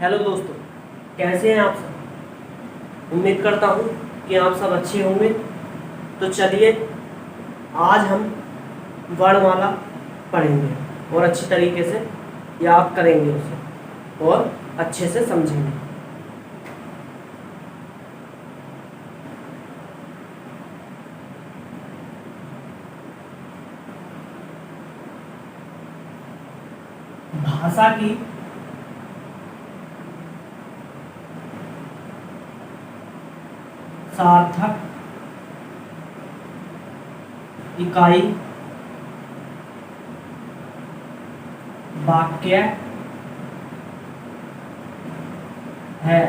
Hello दोस्तों, कैसे हैं आप सब। उम्मीद करता हूँ कि आप सब अच्छे होंगे। तो चलिए, आज हम वर्णमाला पढ़ेंगे और अच्छी तरीके से याद करेंगे उसे और अच्छे से समझेंगे। भाषा की सार्थक इकाई वाक्य है।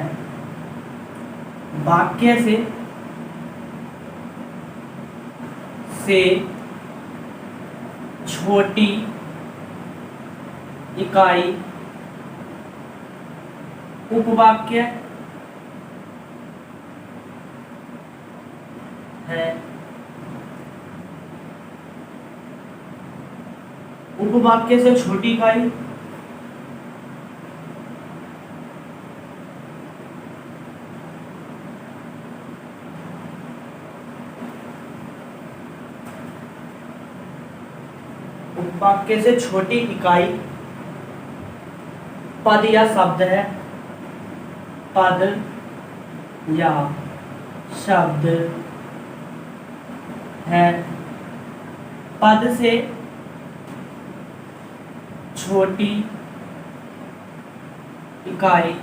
वाक्य से छोटी इकाई उपवाक्य है। उपवाक्य से छोटी इकाई उपवाक्य से छोटी इकाई पद या शब्द है। पद या शब्द है। पद से छोटी इकाई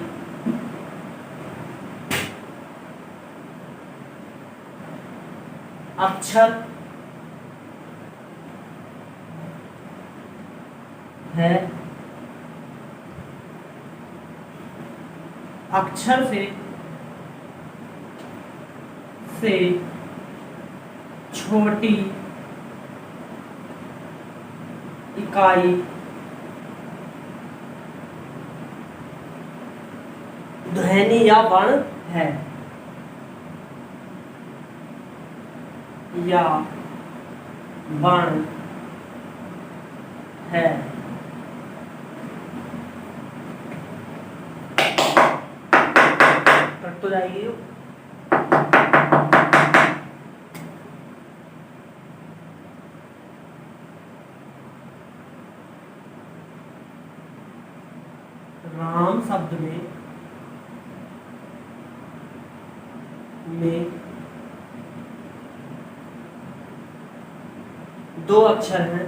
अक्षर है। अक्षर से छोटी इकाई ध्वनि या वर्ण है। या वर्ण है। कट तो जाएगी। राम शब्द में दो अक्षर हैं।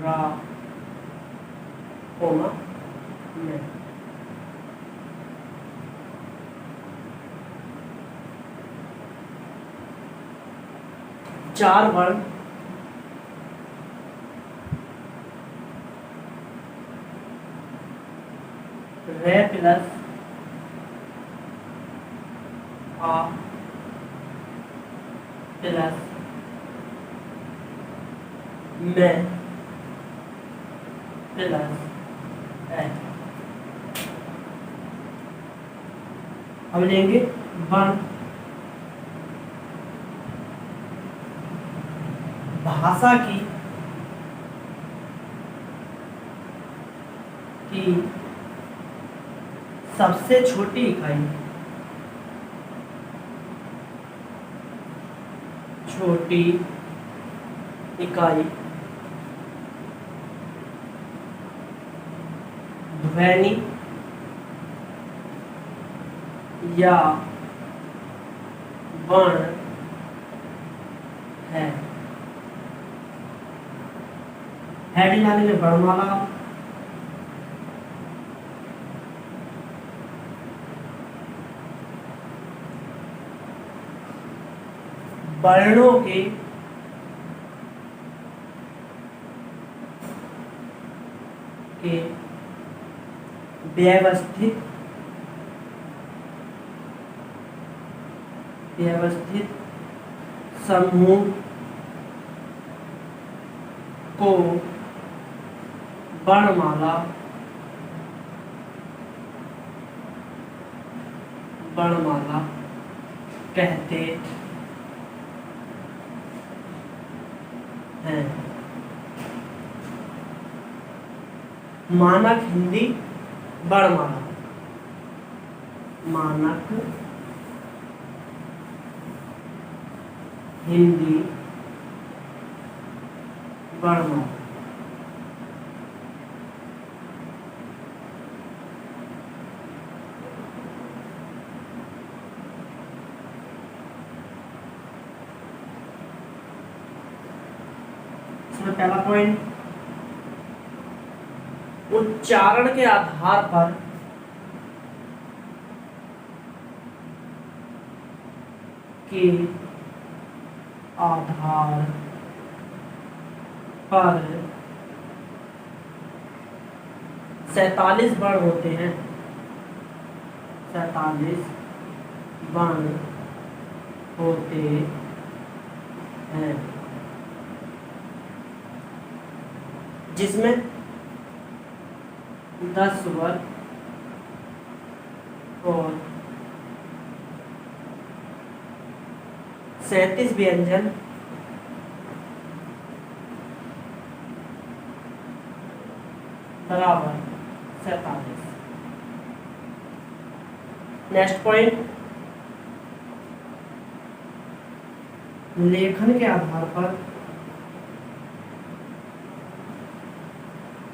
रा कोमा में। चार वर्ण रे प्लस आ प्लस में प्लस है। अब लेंगे वर्ण। भाषा की सबसे छोटी इकाई ध्वनि या वर्ण है। हेडिंग आने में वर्णमाला। वर्णों के व्यवस्थित समूह को वर्णमाला कहते हैं। मानक हिंदी वर्णमाला, मानक हिंदी वर्णमाला। इसमें पहला पॉइंट, उच्चारण के आधार पर के आधार पर 47 वर्ण होते हैं, 47 वर्ण होते हैं, जिसमें 10 स्वर और 37 व्यंजन बराबर 47। नेक्स्ट पॉइंट, लेखन के आधार पर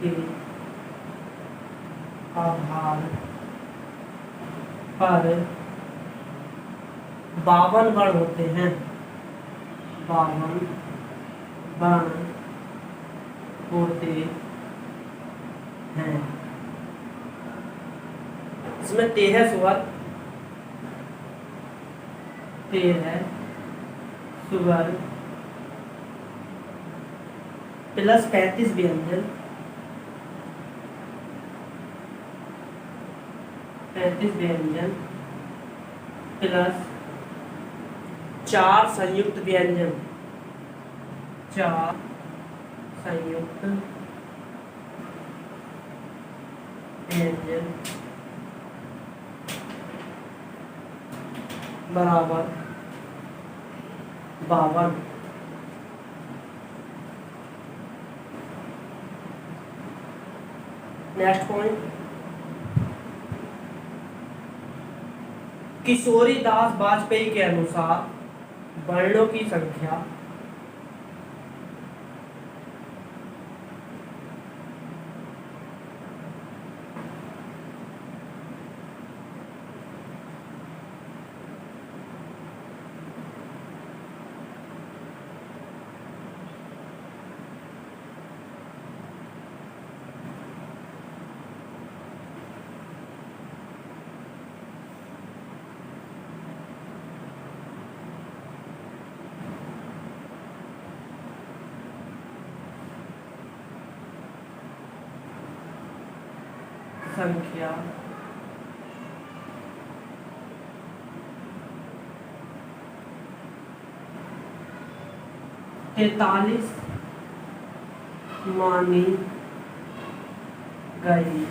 के आधार पर 52 वर्ण होते हैं, 52 वर्ण होते हैं, इसमें 13 स्वर, 13 स्वर प्लस 35 व्यंजन, 35 व्यंजन प्लस 4 संयुक्त व्यंजन, 4 संयुक्त व्यंजन बराबर 52। नेक्स्ट पॉइंट, किशोरी दास वाजपेयी के अनुसार वर्णों की संख्या संख्या तैतालीस मानी गई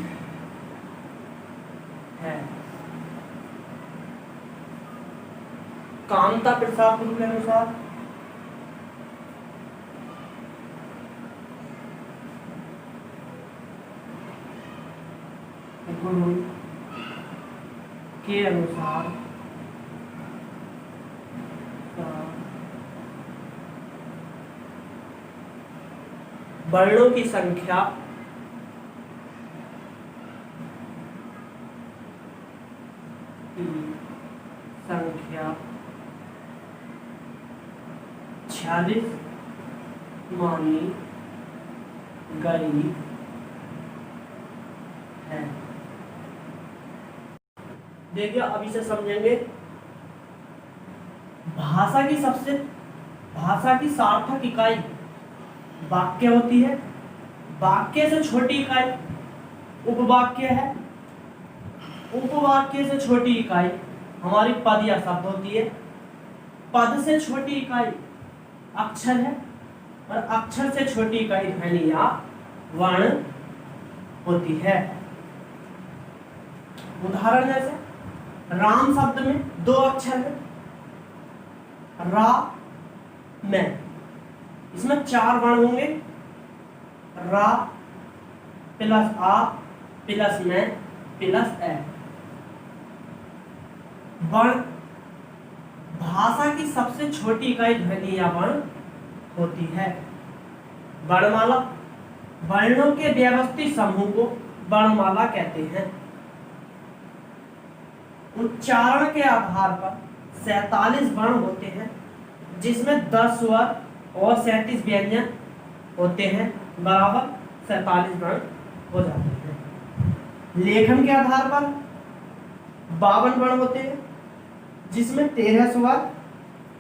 है। कामता प्रसाद गुरु के अनुसार गुरु के अनुसार वर्णों की संख्या संख्या 46 मानी गई है। देखिए अब इसे समझेंगे। भाषा की सार्थक इकाई वाक्य होती है। वाक्य से छोटी इकाई उपवाक्य है। उपवाक्य से छोटी इकाई हमारी पद या शब्द होती है। पद से छोटी इकाई अक्षर है और अक्षर से छोटी इकाई ध्वनि या वर्ण होती है। उदाहरण जैसे राम शब्द में 2 अक्षर है, रा मैं, इसमें 4 वर्ण होंगे, रा प्लस आ प्लस में प्लस ए। वर्ण भाषा की सबसे छोटी इकाई ध्वनि या वर्ण होती है। वर्णमाला वर्णों के व्यवस्थित समूह को वर्णमाला कहते हैं। उच्चारण के आधार पर 47 वर्ण होते हैं, जिसमें 10 स्वर और 37 व्यंजन होते हैं, बराबर 47 वर्ण हो जाते हैं। लेखन के आधार पर 52 वर्ण होते हैं, जिसमें 13 स्वर,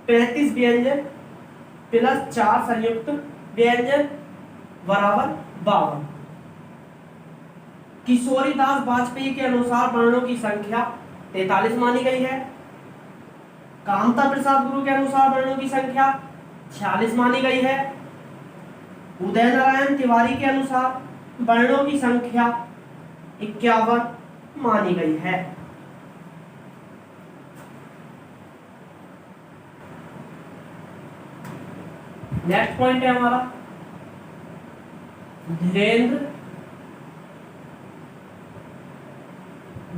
35 व्यंजन प्लस 4 संयुक्त व्यंजन बराबर 52। किशोरीदास वाजपेयी के अनुसार वर्णों की संख्या 43 मानी गई है। कामता प्रसाद गुरु के अनुसार वर्णों की संख्या 46 मानी गई है। उदय नारायण तिवारी के अनुसार वर्णों की संख्या 51 मानी गई है। नेक्स्ट पॉइंट है हमारा धीरेन्द्र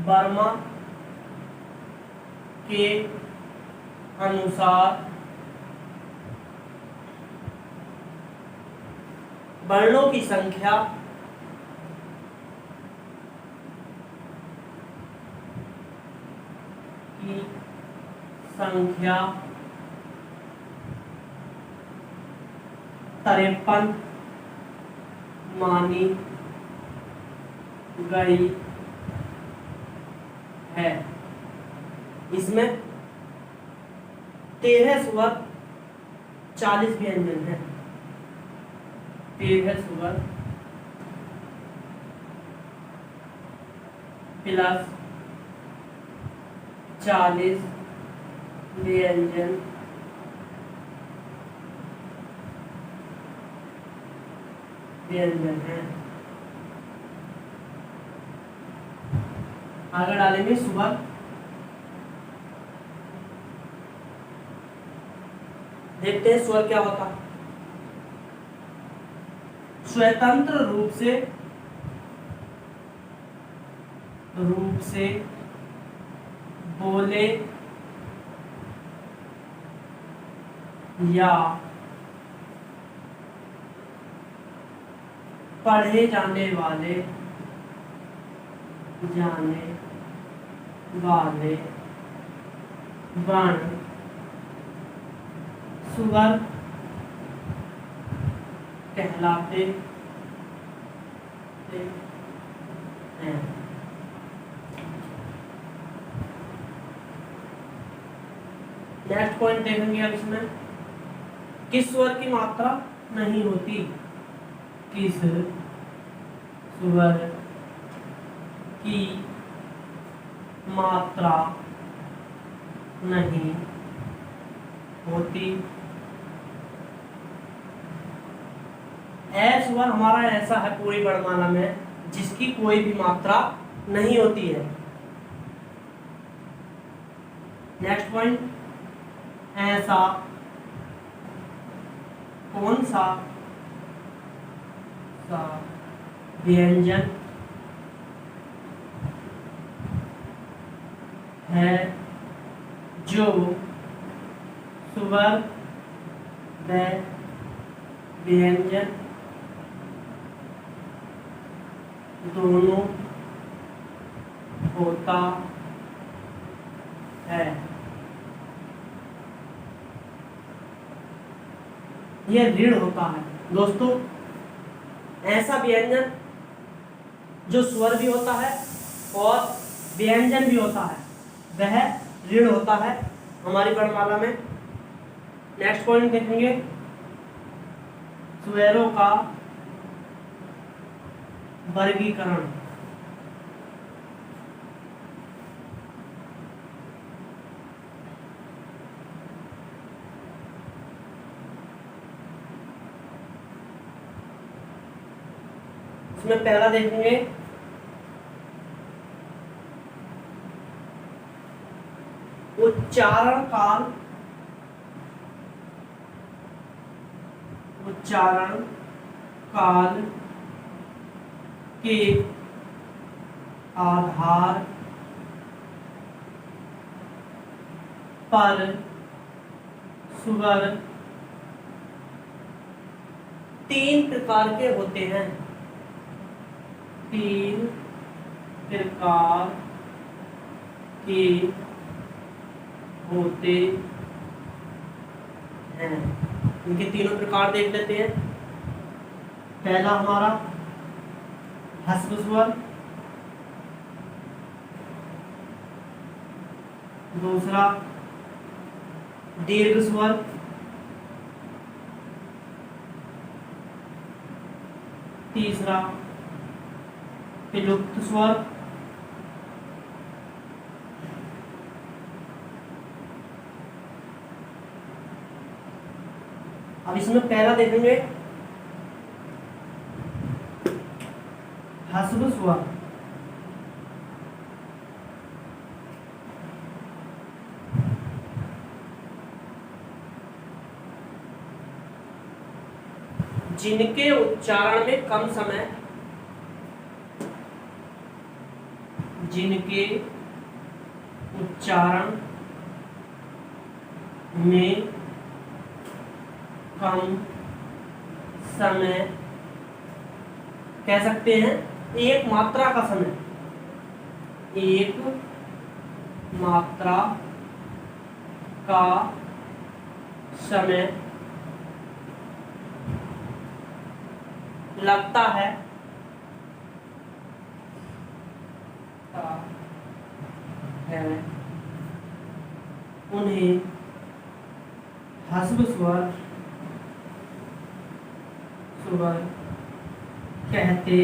वर्मा के अनुसार वर्णों की संख्या की संख्या 53 मानी गई है। इसमें 13 स्वर 40 व्यंजन है। 13 स्वर प्लस 40 व्यंजन है। आगे डालेंगे स्वर। देखते हैं स्वर क्या होता है। स्वतंत्र रूप से बोले या पढ़े जाने वाले वर्ण स्वर कहलाते हैं। नेक्स्ट पॉइंट देखेंगे अब इसमें किस स्वर की मात्रा नहीं होती। किस स्वर की मात्रा नहीं होती। ए स्वर हमारा ऐसा है पूरी वर्णमाला में जिसकी कोई भी मात्रा नहीं होती है। नेक्स्ट पॉइंट ऐसा कौन सा व्यंजन है जो स्वर व व्यंजन दोनों होता है। यह ऋण होता है। दोस्तों ऐसा व्यंजन जो स्वर भी होता है और व्यंजन भी होता है वह ऋण होता है हमारी वर्णमाला में। नेक्स्ट पॉइंट देखेंगे स्वरों का वर्गीकरण। इसमें पहला देखेंगे उच्चारण काल उच्चारण काल के आधार पर स्वर 3 प्रकार के होते हैं। 3 प्रकार के होते हैं। इनके तीनों प्रकार देख लेते हैं। पहला हमारा ह्रस्व स्वर, दूसरा दीर्घ स्वर, तीसरा विलुप्त स्वर, अब इसमें पहला देखेंगे ह्रस्व स्वर। जिनके उच्चारण में कम समय जिनके उच्चारण में कम समय कह सकते हैं एक मात्रा का समय, एक मात्रा का समय लगता है उन्हें ह्रस्व स्वर कहते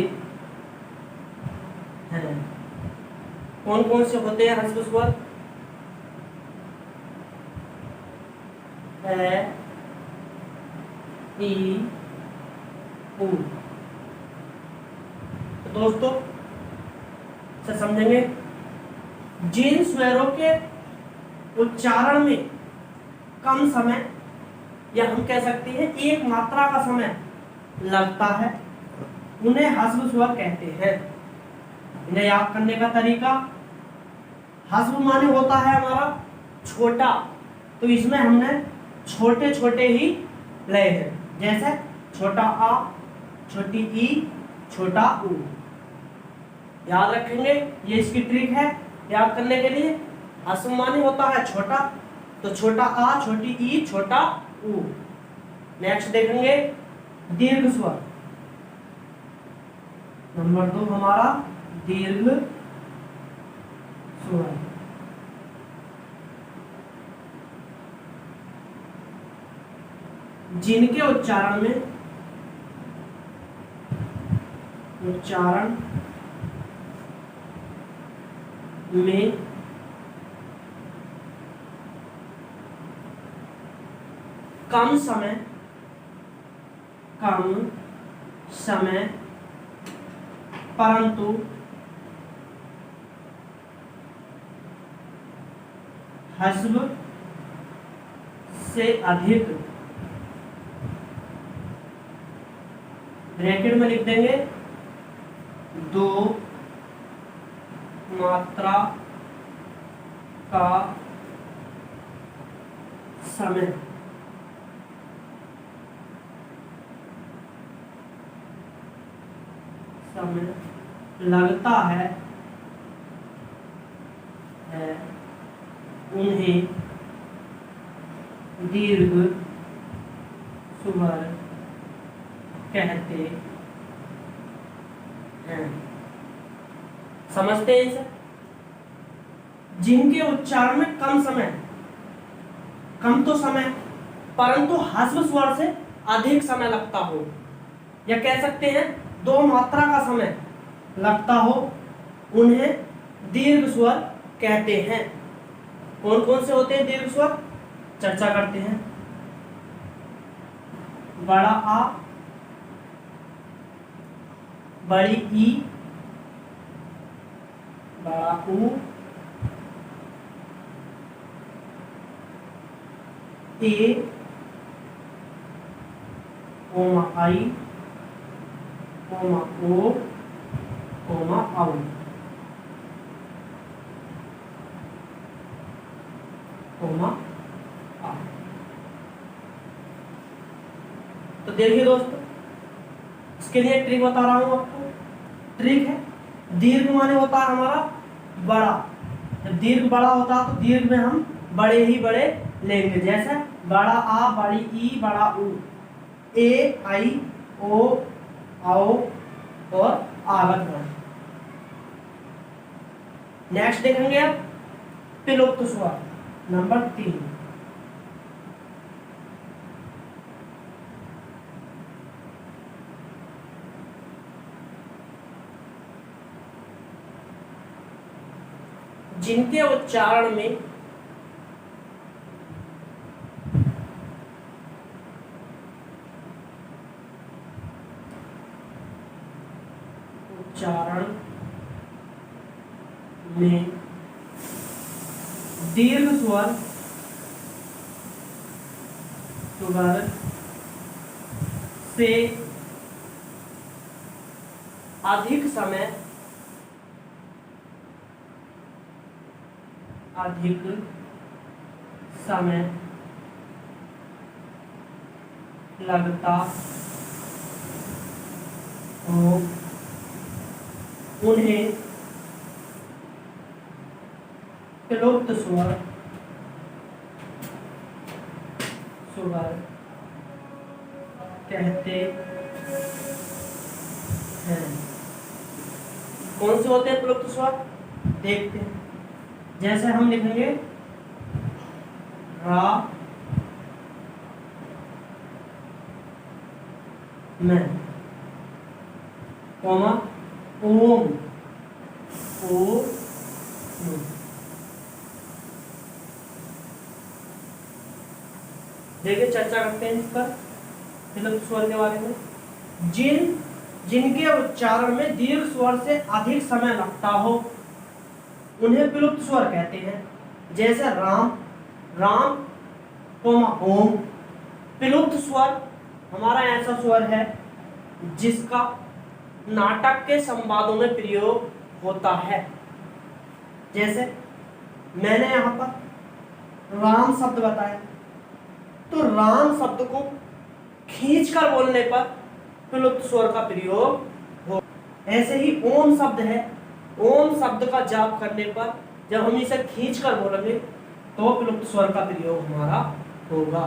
हैं। कौन कौन से होते हैं ह्रस्व स्वर? ए, ई, उ। तो दोस्तों से समझेंगे जिन स्वरों के उच्चारण में कम समय या हम कह सकते हैं एक मात्रा का समय लगता है उन्हें ह्रस्व स्वर कहते हैं। इन्हें याद करने का तरीका, ह्रस्व माने होता है हमारा छोटा, तो इसमें हमने छोटे छोटे ही लय हैं, जैसे छोटा आ, छोटी ई, छोटा उ। याद रखेंगे, ये इसकी ट्रिक है याद करने के लिए। ह्रस्व माने होता है छोटा, तो छोटा आ, छोटी ई, छोटा उ। नेक्स्ट देखेंगे दीर्घ स्वर। नंबर 2 हमारा दीर्घ स्वर। जिनके उच्चारण में कम समय परंतु ह्रस्व से अधिक, ब्रैकेट में लिख देंगे 2 मात्रा का समय लगता है उन्हें दीर्घ स्वर कहते हैं। समझते हैं इसे? जिनके उच्चारण में कम तो समय परंतु ह्रस्व स्वर से अधिक समय लगता हो, या कह सकते हैं 2 मात्रा का समय लगता हो, उन्हें दीर्घ स्वर कहते हैं। कौन कौन से होते हैं दीर्घ स्वर? चर्चा करते हैं। बड़ा आ, बड़ी ई, बड़ा ऊ, ए, कोमा आई, कोमा ओ, कोमा औ। कोमा आ। तो देखिए दोस्तों, इसके लिए ट्रिक बता रहा हूं आपको। ट्रिक है, दीर्घ माने होता है हमारा बड़ा। जब दीर्घ बड़ा होता है तो दीर्घ में हम बड़े ही बड़े लेंगे। जैसे बड़ा आ, बड़ी ई, बड़ा ऊ, ए, आई, ओ, आओ और आगत वर्ण। नेक्स्ट देखेंगे अब विलुप्त स्वर नंबर 3। जिनके उच्चारण में दीर्घ स्वर से अधिक समय लगता हो, उन्हें विलुप्त स्वर कहते हैं। कौन से होते हैं विलुप्त स्वर? देखते हैं। जैसे हम लिखेंगे रा में, कोमा ओम, ओ, देखिए चर्चा करते हैं इस पर विलुप्त स्वर के बारे में। जिनके उच्चारण में दीर्घ स्वर से अधिक समय लगता हो उन्हें विलुप्त स्वर कहते हैं। जैसे राम, राम, कोमा ओम। विलुप्त स्वर हमारा ऐसा स्वर है जिसका नाटक के संवादों में प्रयोग होता है। जैसे मैंने यहाँ पर राम शब्द बताया, तो राम शब्द को खींचकर बोलने पर विलुप्त स्वर का प्रयोग हो। ऐसे ही ओम शब्द है, ओम शब्द का जाप करने पर जब हम इसे खींचकर बोलेंगे तो विलुप्त स्वर का प्रयोग हमारा होगा।